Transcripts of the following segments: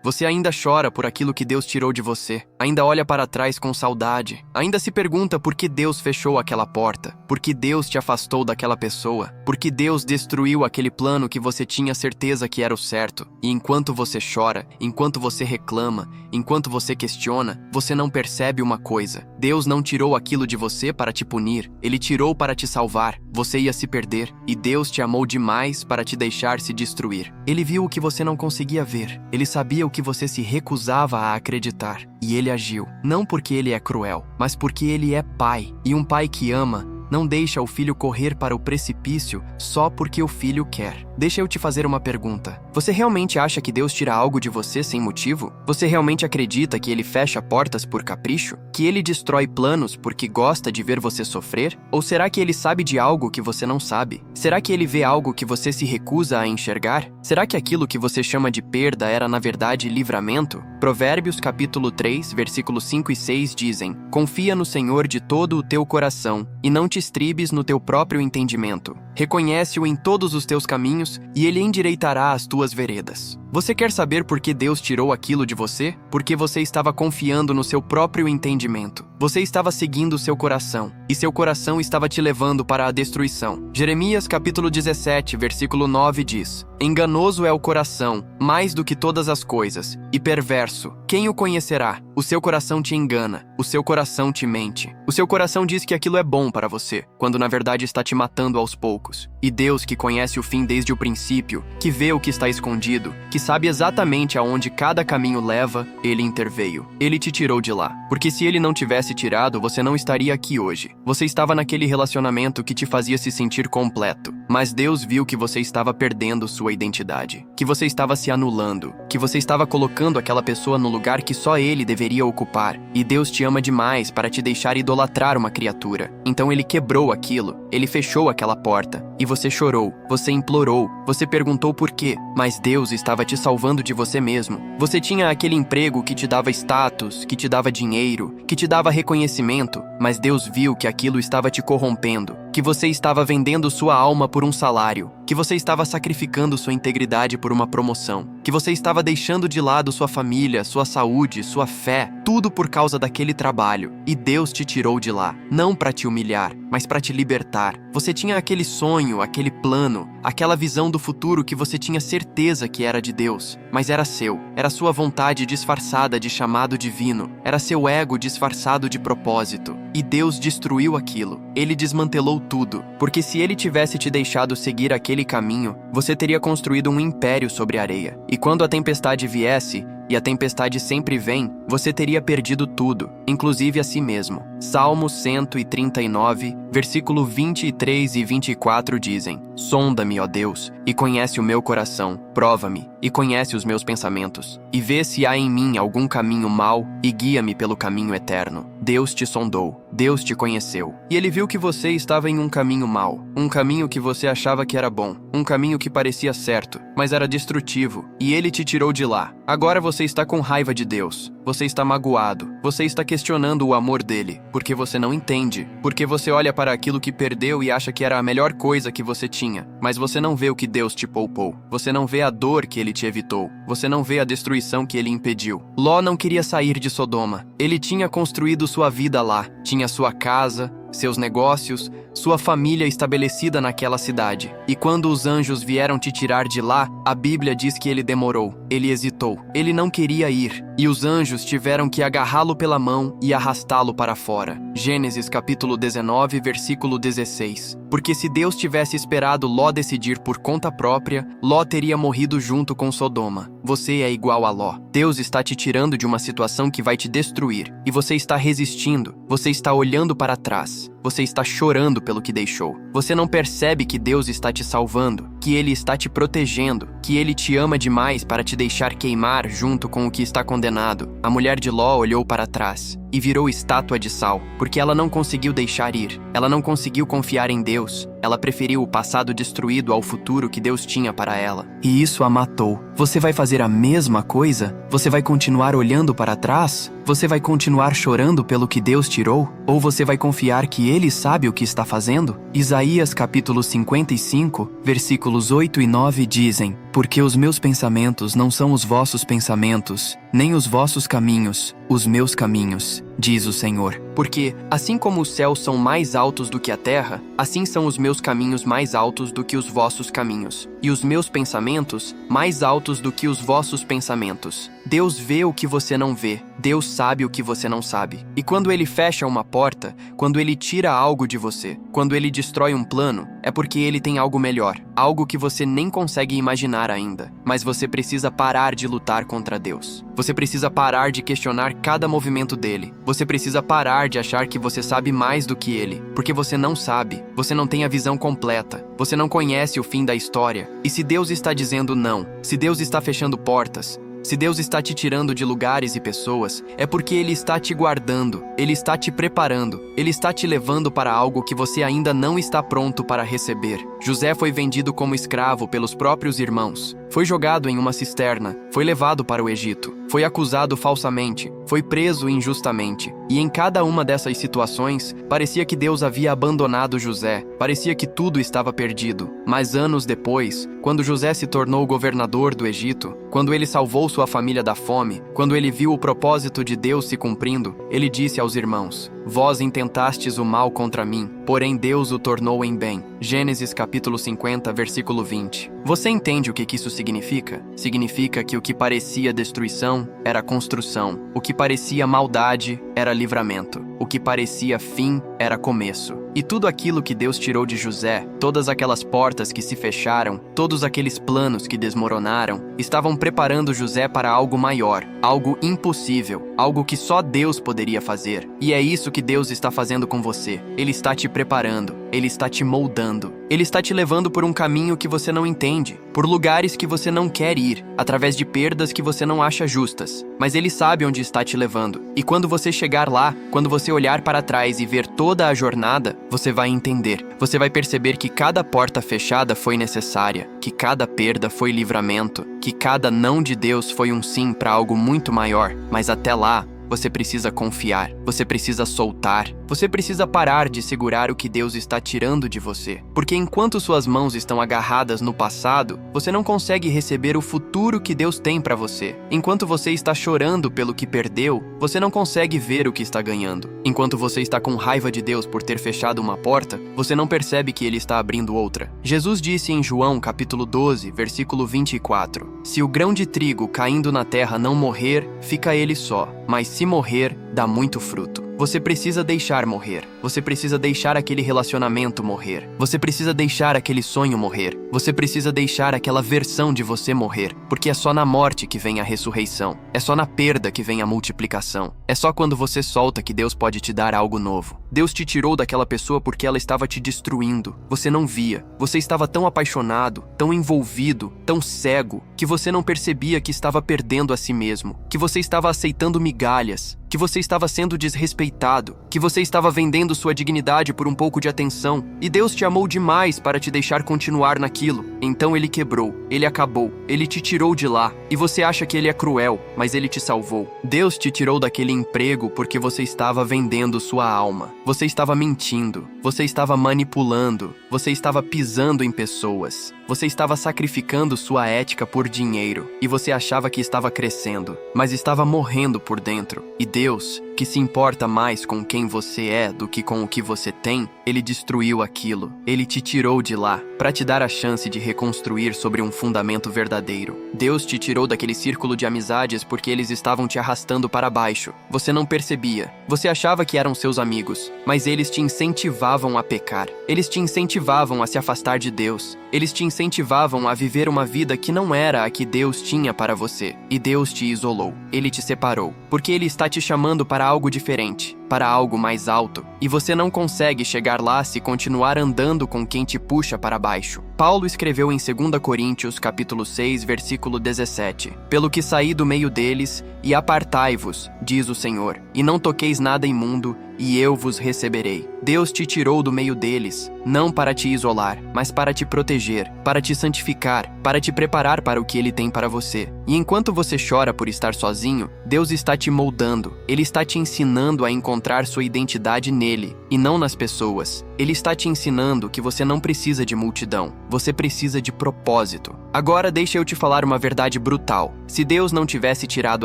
Você ainda chora por aquilo que Deus tirou de você. Ainda olha para trás com saudade. Ainda se pergunta por que Deus fechou aquela porta. Por que Deus te afastou daquela pessoa. Por que Deus destruiu aquele plano que você tinha certeza que era o certo. E enquanto você chora, enquanto você reclama, enquanto você questiona, você não percebe uma coisa. Deus não tirou aquilo de você para te punir. Ele tirou para te salvar. Você ia se perder. E Deus te amou demais para te deixar se destruir. Ele viu o que você não conseguia ver. Ele sabia o que você se recusava a acreditar. E ele agiu. Não porque ele é cruel, mas porque ele é pai. E um pai que ama não deixa o filho correr para o precipício só porque o filho quer. Deixa eu te fazer uma pergunta. Você realmente acha que Deus tira algo de você sem motivo? Você realmente acredita que ele fecha portas por capricho? Que ele destrói planos porque gosta de ver você sofrer? Ou será que ele sabe de algo que você não sabe? Será que ele vê algo que você se recusa a enxergar? Será que aquilo que você chama de perda era na verdade livramento? Provérbios capítulo 3, versículos 5 e 6 dizem: Confia no Senhor de todo o teu coração e não te estribes no teu próprio entendimento. Reconhece-o em todos os teus caminhos e ele endireitará as tuas veredas. Você quer saber por que Deus tirou aquilo de você? Porque você estava confiando no seu próprio entendimento. Você estava seguindo o seu coração, e seu coração estava te levando para a destruição. Jeremias capítulo 17, versículo 9 diz: Enganoso é o coração, mais do que todas as coisas, e perverso. Quem o conhecerá? O seu coração te engana, o seu coração te mente. O seu coração diz que aquilo é bom para você, quando na verdade está te matando aos poucos. E Deus, que conhece o fim desde o princípio, que vê o que está escondido, que sabe exatamente aonde cada caminho leva, ele interveio. Ele te tirou de lá. Porque se ele não tivesse tirado, você não estaria aqui hoje. Você estava naquele relacionamento que te fazia se sentir completo. Mas Deus viu que você estava perdendo sua identidade, que você estava se anulando, que você estava colocando aquela pessoa no lugar que só ele deveria ocupar. E Deus te ama demais para te deixar idolatrar uma criatura. Então ele quebrou aquilo, ele fechou aquela porta. E você chorou, você implorou, você perguntou por quê, mas Deus estava te salvando de você mesmo. Você tinha aquele emprego que te dava status, que te dava dinheiro, que te dava reconhecimento, mas Deus viu que aquilo estava te corrompendo, que você estava vendendo sua alma por um salário, que você estava sacrificando sua integridade por uma promoção, que você estava deixando de lado sua família, sua saúde, sua fé, tudo por causa daquele trabalho. E Deus te tirou de lá, não para te humilhar, mas para te libertar. Você tinha aquele sonho, aquele plano, aquela visão do futuro que você tinha certeza que era de Deus, mas era seu, era sua vontade disfarçada de chamado divino, era seu ego disfarçado de propósito. E Deus destruiu aquilo, ele desmantelou tudo, porque se ele tivesse te deixado seguir aquele caminho, você teria construído um império sobre a areia. E quando a tempestade viesse, e a tempestade sempre vem, você teria perdido tudo, inclusive a si mesmo. Salmo 139, versículo 23 e 24 dizem: Sonda-me, ó Deus, e conhece o meu coração, prova-me, e conhece os meus pensamentos, e vê se há em mim algum caminho mau, e guia-me pelo caminho eterno. Deus te sondou, Deus te conheceu, e ele viu que você estava em um caminho mau, um caminho que você achava que era bom, um caminho que parecia certo, mas era destrutivo, e ele te tirou de lá. Agora você está com raiva de Deus, você está magoado, você está questionando o amor dele, porque você não entende, porque você olha para aquilo que perdeu e acha que era a melhor coisa que você tinha, mas você não vê o que Deus te poupou, você não vê a dor que ele te evitou, você não vê a destruição que ele impediu. Ló não queria sair de Sodoma, ele tinha construído sua vida lá, tinha sua casa, seus negócios, sua família estabelecida naquela cidade. E quando os anjos vieram te tirar de lá, a Bíblia diz que ele demorou, ele hesitou, ele não queria ir, e os anjos tiveram que agarrá-lo pela mão e arrastá-lo para fora. Gênesis capítulo 19, versículo 16. Porque se Deus tivesse esperado Ló decidir por conta própria, Ló teria morrido junto com Sodoma. Você é igual a Ló. Deus está te tirando de uma situação que vai te destruir, e você está resistindo, você está olhando para trás. Você está chorando pelo que deixou. Você não percebe que Deus está te salvando, que Ele está te protegendo, que Ele te ama demais para te deixar queimar junto com o que está condenado. A mulher de Ló olhou para trás e virou estátua de sal, porque ela não conseguiu deixar ir. Ela não conseguiu confiar em Deus. Ela preferiu o passado destruído ao futuro que Deus tinha para ela. E isso a matou. Você vai fazer a mesma coisa? Você vai continuar olhando para trás? Você vai continuar chorando pelo que Deus tirou? Ou você vai confiar que Ele sabe o que está fazendo? Isaías capítulo 55, versículo versículos 8 e 9 dizem: Porque os meus pensamentos não são os vossos pensamentos, nem os vossos caminhos, os meus caminhos, diz o Senhor. Porque, assim como os céus são mais altos do que a terra, assim são os meus caminhos mais altos do que os vossos caminhos, e os meus pensamentos mais altos do que os vossos pensamentos. Deus vê o que você não vê, Deus sabe o que você não sabe. E quando Ele fecha uma porta, quando Ele tira algo de você, quando Ele destrói um plano, é porque Ele tem algo melhor, algo que você nem consegue imaginar ainda. Mas você precisa parar de lutar contra Deus. Você precisa parar de questionar cada movimento dele. Você precisa parar de achar que você sabe mais do que ele, porque você não sabe. Você não tem a visão completa. Você não conhece o fim da história. E se Deus está dizendo não, se Deus está fechando portas, se Deus está te tirando de lugares e pessoas, é porque Ele está te guardando, Ele está te preparando, Ele está te levando para algo que você ainda não está pronto para receber. José foi vendido como escravo pelos próprios irmãos, foi jogado em uma cisterna, foi levado para o Egito, foi acusado falsamente, foi preso injustamente. E em cada uma dessas situações, parecia que Deus havia abandonado José, parecia que tudo estava perdido. Mas anos depois, quando José se tornou governador do Egito, quando ele salvou sua família da fome, quando ele viu o propósito de Deus se cumprindo, ele disse aos irmãos: Vós intentastes o mal contra mim, porém Deus o tornou em bem. Gênesis capítulo 50, versículo 20. Você entende o que isso significa? Significa que o que parecia destruição era construção. O que parecia maldade era livramento. O que parecia fim era começo. E tudo aquilo que Deus tirou de José, todas aquelas portas que se fecharam, todos aqueles planos que desmoronaram, estavam preparando José para algo maior, algo impossível, algo que só Deus poderia fazer. E é isso que Deus está fazendo com você. Ele está te preparando, Ele está te moldando. Ele está te levando por um caminho que você não entende, por lugares que você não quer ir, através de perdas que você não acha justas. Mas Ele sabe onde está te levando. E quando você chegar lá, quando você olhar para trás e ver toda a jornada, você vai entender. Você vai perceber que cada porta fechada foi necessária, que cada perda foi livramento, que cada não de Deus foi um sim para algo muito maior. Mas até lá, você precisa confiar, você precisa soltar, você precisa parar de segurar o que Deus está tirando de você. Porque enquanto suas mãos estão agarradas no passado, você não consegue receber o futuro que Deus tem para você. Enquanto você está chorando pelo que perdeu, você não consegue ver o que está ganhando. Enquanto você está com raiva de Deus por ter fechado uma porta, você não percebe que Ele está abrindo outra. Jesus disse em João capítulo 12, versículo 24: Se o grão de trigo caindo na terra não morrer, fica ele só, mas se morrer, dá muito fruto. Você precisa deixar morrer. Você precisa deixar aquele relacionamento morrer. Você precisa deixar aquele sonho morrer. Você precisa deixar aquela versão de você morrer. Porque é só na morte que vem a ressurreição. É só na perda que vem a multiplicação. É só quando você solta que Deus pode te dar algo novo. Deus te tirou daquela pessoa porque ela estava te destruindo. Você não via. Você estava tão apaixonado, tão envolvido, tão cego, que você não percebia que estava perdendo a si mesmo. Que você estava aceitando migalhas. Que você estava sendo desrespeitado, que você estava vendendo sua dignidade por um pouco de atenção, e Deus te amou demais para te deixar continuar naquilo. Então Ele quebrou, Ele acabou, Ele te tirou de lá, e você acha que Ele é cruel, mas Ele te salvou. Deus te tirou daquele emprego porque você estava vendendo sua alma, você estava mentindo, você estava manipulando, você estava pisando em pessoas, você estava sacrificando sua ética por dinheiro, e você achava que estava crescendo, mas estava morrendo por dentro. E Deus, que se importa mais com quem você é do que com o que você tem, Ele destruiu aquilo. Ele te tirou de lá para te dar a chance de reconstruir sobre um fundamento verdadeiro. Deus te tirou daquele círculo de amizades porque eles estavam te arrastando para baixo. Você não percebia. Você achava que eram seus amigos, mas eles te incentivavam a pecar. Eles te incentivavam a se afastar de Deus. Eles te incentivavam a viver uma vida que não era a que Deus tinha para você. E Deus te isolou. Ele te separou. Porque Ele está te chamando para algo diferente, para algo mais alto. E você não consegue chegar lá se continuar andando com quem te puxa para baixo. Paulo escreveu em 2 Coríntios, capítulo 6, versículo 17: Pelo que saí do meio deles, e apartai-vos, diz o Senhor, e não toqueis nada imundo, e eu vos receberei. Deus te tirou do meio deles, não para te isolar, mas para te proteger, para te santificar, para te preparar para o que Ele tem para você. E enquanto você chora por estar sozinho, Deus está te moldando. Ele está te ensinando a encontrar sua identidade nele, e não nas pessoas. Ele está te ensinando que você não precisa de multidão, você precisa de propósito. Agora deixa eu te falar uma verdade brutal. Se Deus não tivesse tirado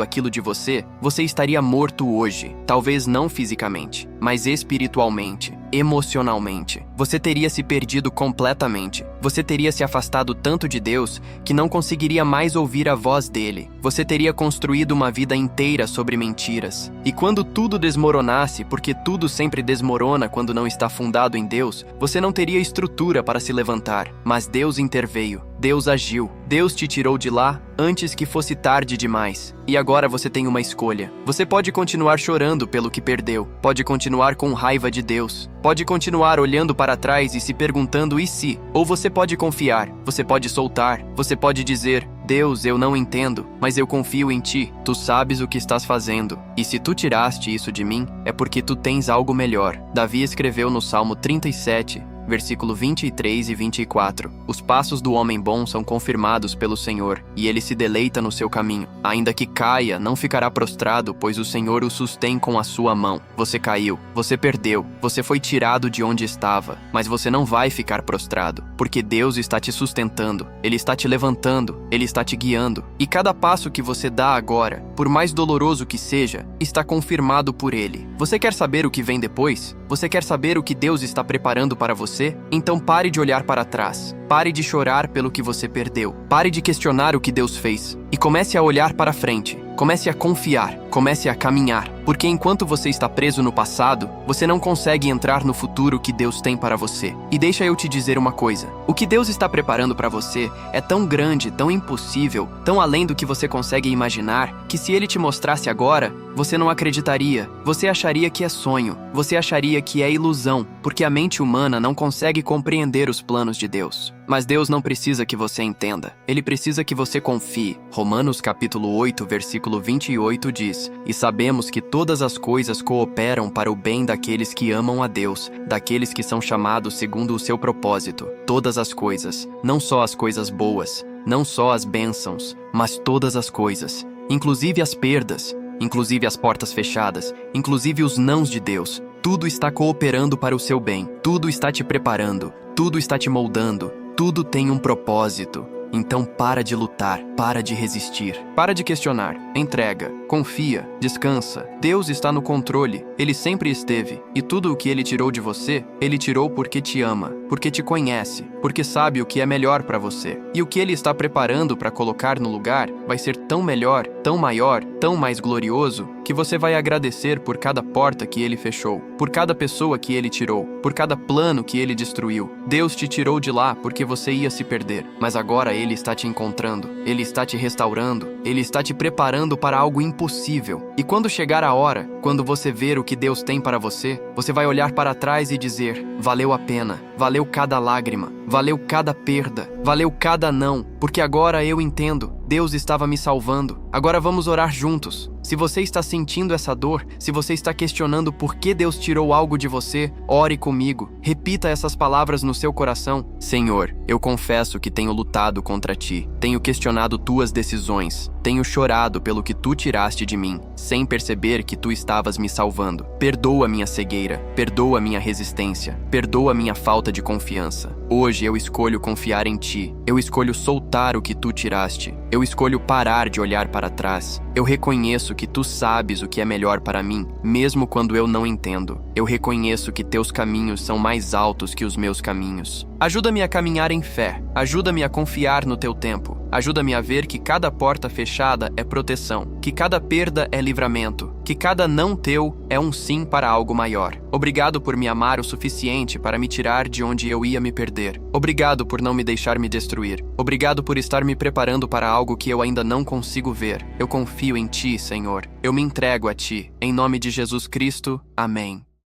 aquilo de você, você estaria morto hoje. Talvez não fisicamente, mas espiritualmente, emocionalmente. Você teria se perdido completamente. Você teria se afastado tanto de Deus que não conseguiria mais ouvir a voz dele. Você teria construído uma vida inteira sobre mentiras. E quando tudo desmoronasse, porque tudo sempre desmorona quando não está fundado em Deus, você não teria estrutura para se levantar. Mas Deus interveio. Deus agiu. Deus te tirou de lá antes que fosse tarde demais. E agora você tem uma escolha. Você pode continuar chorando pelo que perdeu. Pode continuar com raiva de Deus. Pode continuar olhando para trás e se perguntando e se? Ou você pode confiar. Você pode soltar. Você pode dizer: Deus, eu não entendo, mas eu confio em ti. Tu sabes o que estás fazendo. E se tu tiraste isso de mim, é porque tu tens algo melhor. Davi escreveu no Salmo 37, versículo 23 e 24. Os passos do homem bom são confirmados pelo Senhor, e ele se deleita no seu caminho. Ainda que caia, não ficará prostrado, pois o Senhor o sustém com a sua mão. Você caiu, você perdeu, você foi tirado de onde estava, mas você não vai ficar prostrado, porque Deus está te sustentando, Ele está te levantando, Ele está te guiando. E cada passo que você dá agora, por mais doloroso que seja, está confirmado por Ele. Você quer saber o que vem depois? Você quer saber o que Deus está preparando para você? Então pare de olhar para trás. Pare de chorar pelo que você perdeu. Pare de questionar o que Deus fez. E comece a olhar para frente. Comece a confiar. Comece a caminhar. Porque enquanto você está preso no passado, você não consegue entrar no futuro que Deus tem para você. E deixa eu te dizer uma coisa. O que Deus está preparando para você é tão grande, tão impossível, tão além do que você consegue imaginar, que se Ele te mostrasse agora, você não acreditaria. Você acharia que é sonho. Você acharia que é ilusão, porque a mente humana não consegue compreender os planos de Deus. Mas Deus não precisa que você entenda. Ele precisa que você confie. Romanos capítulo 8, versículo 28 diz: E sabemos que todas as coisas cooperam para o bem daqueles que amam a Deus, daqueles que são chamados segundo o seu propósito. Todas as coisas, não só as coisas boas, não só as bênçãos, mas todas as coisas, inclusive as perdas, inclusive as portas fechadas, inclusive os nãos de Deus. Tudo está cooperando para o seu bem. Tudo está te preparando. Tudo está te moldando. Tudo tem um propósito. Então para de lutar, para de resistir, para de questionar, entrega, confia, descansa. Deus está no controle, Ele sempre esteve, e tudo o que Ele tirou de você, Ele tirou porque te ama, porque te conhece, porque sabe o que é melhor para você. E o que Ele está preparando para colocar no lugar vai ser tão melhor, tão maior, tão mais glorioso, que você vai agradecer por cada porta que Ele fechou, por cada pessoa que Ele tirou, por cada plano que Ele destruiu. Deus te tirou de lá porque você ia se perder, mas agora Ele está te encontrando, Ele está te restaurando, Ele está te preparando para algo impossível. E quando chegar a hora, quando você ver o que Deus tem para você, você vai olhar para trás e dizer: valeu a pena, valeu cada lágrima, valeu cada perda, valeu cada não, porque agora eu entendo, Deus estava me salvando. Agora vamos orar juntos. Se você está sentindo essa dor, se você está questionando por que Deus tirou algo de você, ore comigo. Repita essas palavras no seu coração. Senhor, eu confesso que tenho lutado contra ti. Tenho questionado tuas decisões. Tenho chorado pelo que tu tiraste de mim, sem perceber que tu estavas me salvando. Perdoa minha cegueira. Perdoa minha resistência. Perdoa minha falta de confiança. Hoje eu escolho confiar em ti. Eu escolho soltar o que tu tiraste. Eu escolho parar de olhar para trás. Eu reconheço que tu sabes o que é melhor para mim, mesmo quando eu não entendo. Eu reconheço que teus caminhos são mais altos que os meus caminhos. Ajuda-me a caminhar em fé. Ajuda-me a confiar no teu tempo. Ajuda-me a ver que cada porta fechada é proteção, que cada perda é livramento, que cada não teu é um sim para algo maior. Obrigado por me amar o suficiente para me tirar de onde eu ia me perder. Obrigado por não me deixar me destruir. Obrigado por estar me preparando para algo que eu ainda não consigo ver. Eu confio em ti, Senhor. Eu me entrego a ti. Em nome de Jesus Cristo. Amém.